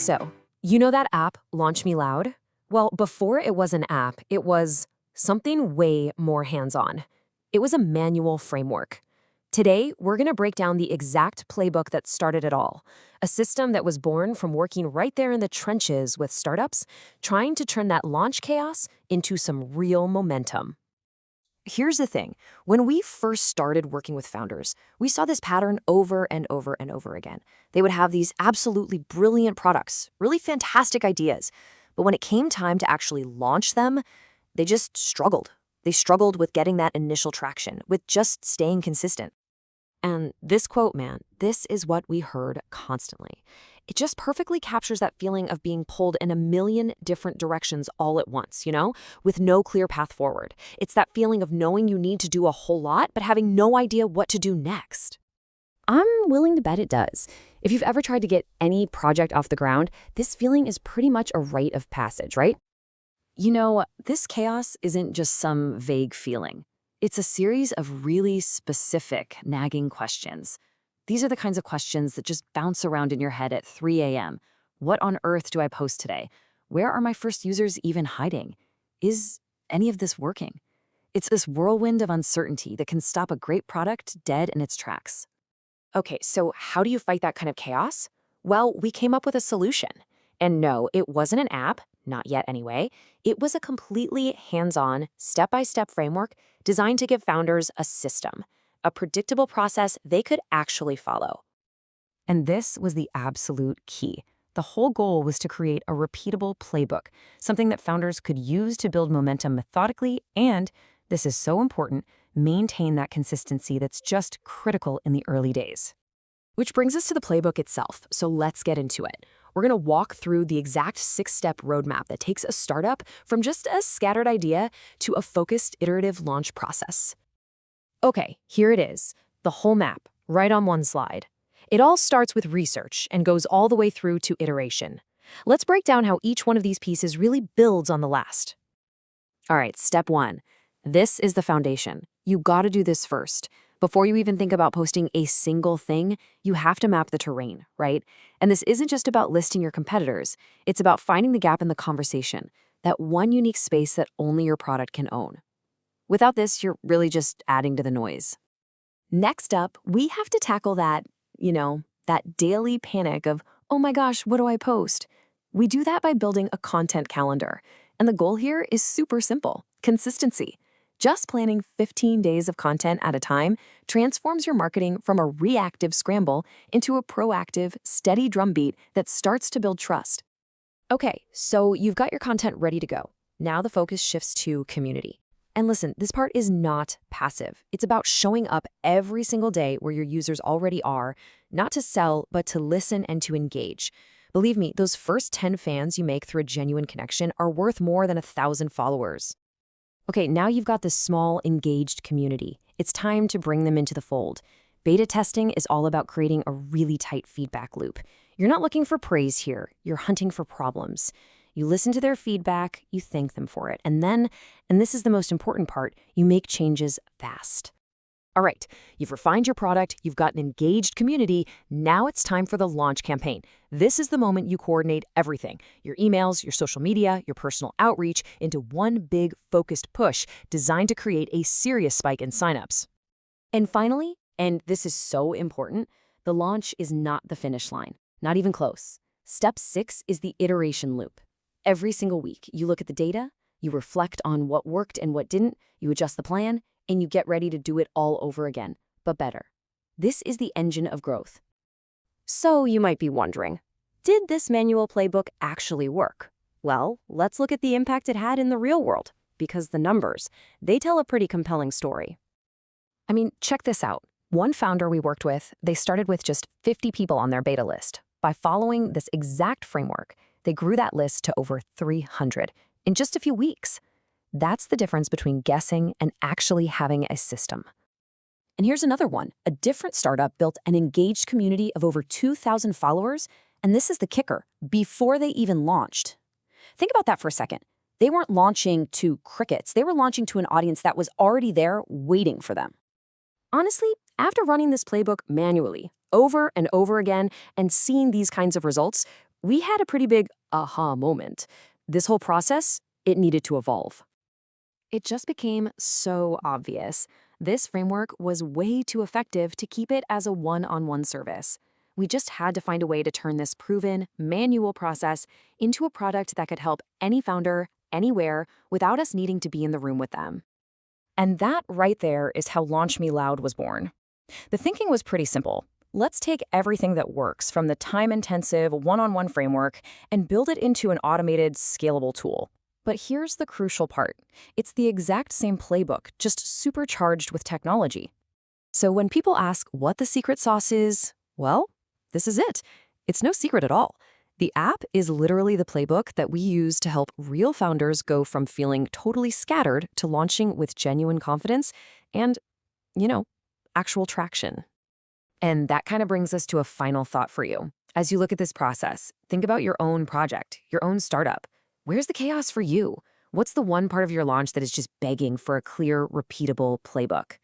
So, you know that app, LaunchMeLoud? Well, before it was an app, it was something way more hands-on. It was a manual framework. Today, we're going to break down the exact playbook that started it all, a system that was born from working right there in the trenches with startups, trying to turn that launch chaos into some real momentum. Here's the thing. When we first started working with founders, we saw this pattern over and over and over again. They would have these absolutely brilliant products, really fantastic ideas. But when it came time to actually launch them, they just struggled. They struggled with getting that initial traction, with just staying consistent. And this quote, man, this is what we heard constantly. It just perfectly captures that feeling of being pulled in a million different directions all at once, with no clear path forward. It's that feeling of knowing you need to do a whole lot, but having no idea what to do next. I'm willing to bet it does. If you've ever tried to get any project off the ground, this feeling is pretty much a rite of passage, right? This chaos isn't just some vague feeling. It's a series of really specific, nagging questions. These are the kinds of questions that just bounce around in your head at 3 a.m. What on earth do I post today? Where are my first users even hiding? Is any of this working? It's this whirlwind of uncertainty that can stop a great product dead in its tracks. Okay, so how do you fight that kind of chaos? Well, we came up with a solution. And no, it wasn't an app, not yet anyway. It was a completely hands-on, step-by-step framework designed to give founders a system, a predictable process they could actually follow. And this was the absolute key. The whole goal was to create a repeatable playbook, something that founders could use to build momentum methodically and, this is so important, maintain that consistency that's just critical in the early days. Which brings us to the playbook itself, so let's get into it. We're going to walk through the exact 6-step roadmap that takes a startup from just a scattered idea to a focused iterative launch process. Okay, here it is, the whole map, right on one slide. It all starts with research and goes all the way through to iteration. Let's break down how each one of these pieces really builds on the last. All right, step 1. This is the foundation. You gotta do this first. Before you even think about posting a single thing, you have to map the terrain, right? And this isn't just about listing your competitors. It's about finding the gap in the conversation, that one unique space that only your product can own. Without this, you're really just adding to the noise. Next up, we have to tackle that daily panic of, oh my gosh, what do I post? We do that by building a content calendar. And the goal here is super simple, consistency. Just planning 15 days of content at a time transforms your marketing from a reactive scramble into a proactive, steady drumbeat that starts to build trust. Okay, so you've got your content ready to go. Now the focus shifts to community. And listen, this part is not passive. It's about showing up every single day where your users already are, not to sell, but to listen and to engage. Believe me, those first 10 fans you make through a genuine connection are worth more than 1,000 followers. Okay, now you've got this small, engaged community. It's time to bring them into the fold. Beta testing is all about creating a really tight feedback loop. You're not looking for praise here. You're hunting for problems. You listen to their feedback, you thank them for it, and then, and this is the most important part, you make changes fast. All right, you've refined your product, you've got an engaged community, now it's time for the launch campaign. This is the moment you coordinate everything, your emails, your social media, your personal outreach, into one big focused push designed to create a serious spike in signups. And finally, and this is so important, the launch is not the finish line, not even close. Step 6 is the iteration loop. Every single week, you look at the data, you reflect on what worked and what didn't, you adjust the plan, and you get ready to do it all over again, but better. This is the engine of growth. So you might be wondering, did this manual playbook actually work? Well, let's look at the impact it had in the real world, because the numbers, they tell a pretty compelling story. I mean, check this out. One founder we worked with, they started with just 50 people on their beta list. By following this exact framework, they grew that list to over 300 in just a few weeks. That's the difference between guessing and actually having a system. And here's another one. A different startup built an engaged community of over 2,000 followers, and this is the kicker, before they even launched. Think about that for a second. They weren't launching to crickets. They were launching to an audience that was already there waiting for them. Honestly, after running this playbook manually, over and over again, and seeing these kinds of results, we had a pretty big aha moment. This whole process, it needed to evolve. It just became so obvious. This framework was way too effective to keep it as a one-on-one service. We just had to find a way to turn this proven, manual process into a product that could help any founder, anywhere, without us needing to be in the room with them. And that right there is how LaunchMeLoud was born. The thinking was pretty simple. Let's take everything that works from the time-intensive one-on-one framework and build it into an automated, scalable tool. But here's the crucial part. It's the exact same playbook, just supercharged with technology. So when people ask what the secret sauce is, well, this is it. It's no secret at all. The app is literally the playbook that we use to help real founders go from feeling totally scattered to launching with genuine confidence and, you know, actual traction. And that kind of brings us to a final thought for you. As you look at this process, think about your own project, your own startup. Where's the chaos for you? What's the one part of your launch that is just begging for a clear, repeatable playbook?